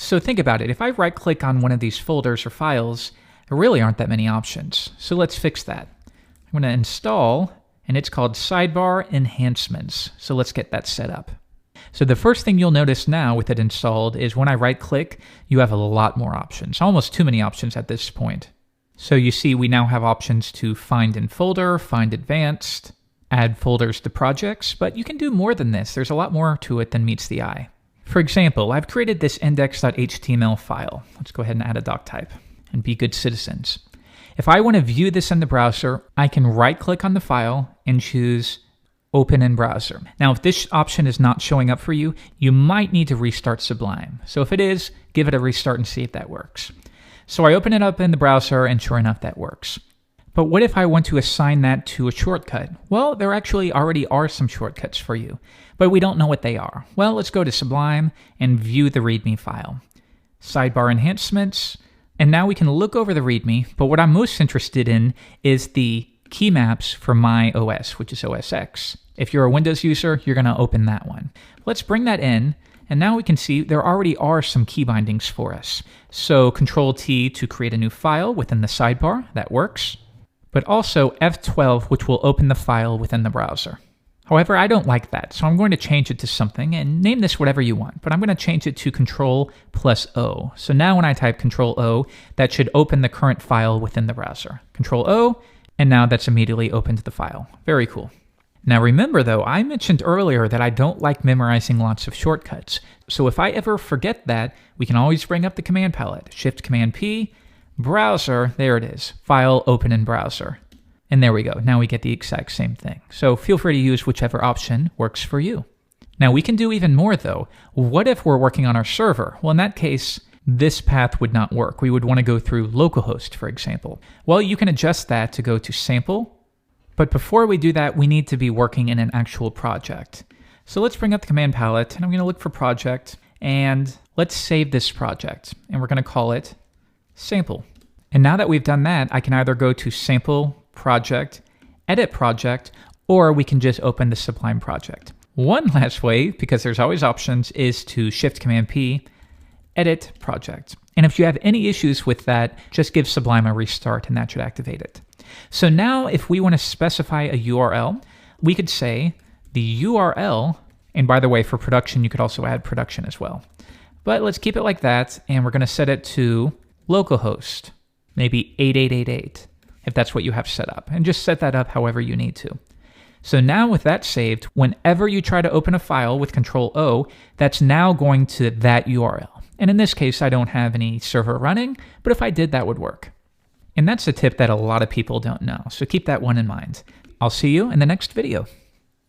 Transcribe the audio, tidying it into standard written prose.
So think about it. If I right-click on one of these folders or files, there really aren't that many options. So let's fix that. I'm going to install, and it's called Sidebar Enhancements. So let's get that set up. So the first thing you'll notice now with it installed is when I right-click, you have a lot more options, almost too many options at this point. So you see we now have options to find in folder, find advanced, add folders to projects, but you can do more than this. There's a lot more to it than meets the eye. For example, I've created this index.html file. Let's go ahead and add a doc type and be good citizens. If I want to view this in the browser, I can right-click on the file and choose Open in Browser. Now, if this option is not showing up for you, you might need to restart Sublime. So if it is, give it a restart and see if that works. So I open it up in the browser, and sure enough, that works. But what if I want to assign that to a shortcut? Well, there actually already are some shortcuts for you, but we don't know what they are. Well, let's go to Sublime and view the README file. Sidebar Enhancements, and now we can look over the README, but what I'm most interested in is the key maps for my OS, which is OS X. If you're a Windows user, you're going to open that one. Let's bring that in, and now we can see there already are some key bindings for us. So Control-T to create a new file within the sidebar, that works. But also F12, which will open the file within the browser. However, I don't like that, so I'm going to change it to something, and name this whatever you want, but I'm going to change it to Control+O. So now when I type Control-O, that should open the current file within the browser. Control-O, and now that's immediately opened the file. Very cool. Now remember though, I mentioned earlier that I don't like memorizing lots of shortcuts. So if I ever forget that, we can always bring up the command palette. Shift-Command-P, browser, there it is. File, open in browser. And there we go. Now we get the exact same thing. So feel free to use whichever option works for you. Now we can do even more though. What if we're working on our server? Well, in that case, this path would not work. We would want to go through localhost, for example. Well, you can adjust that to go to sample. But before we do that, we need to be working in an actual project. So let's bring up the command palette, and I'm going to look for project, and let's save this project. And we're going to call it sample. And now that we've done that, I can either go to sample project, edit project, or we can just open the Sublime project. One last way, because there's always options, is to Shift-Command-P, edit project. And if you have any issues with that, just give Sublime a restart and that should activate it. So now if we want to specify a URL, we could say the URL, and by the way, for production, you could also add production as well. But let's keep it like that, and we're going to set it to localhost, maybe 8888, if that's what you have set up. And just set that up however you need to. So now with that saved, whenever you try to open a file with Control-O, that's now going to that URL. And in this case, I don't have any server running, but if I did, that would work. And that's a tip that a lot of people don't know, so keep that one in mind. I'll see you in the next video.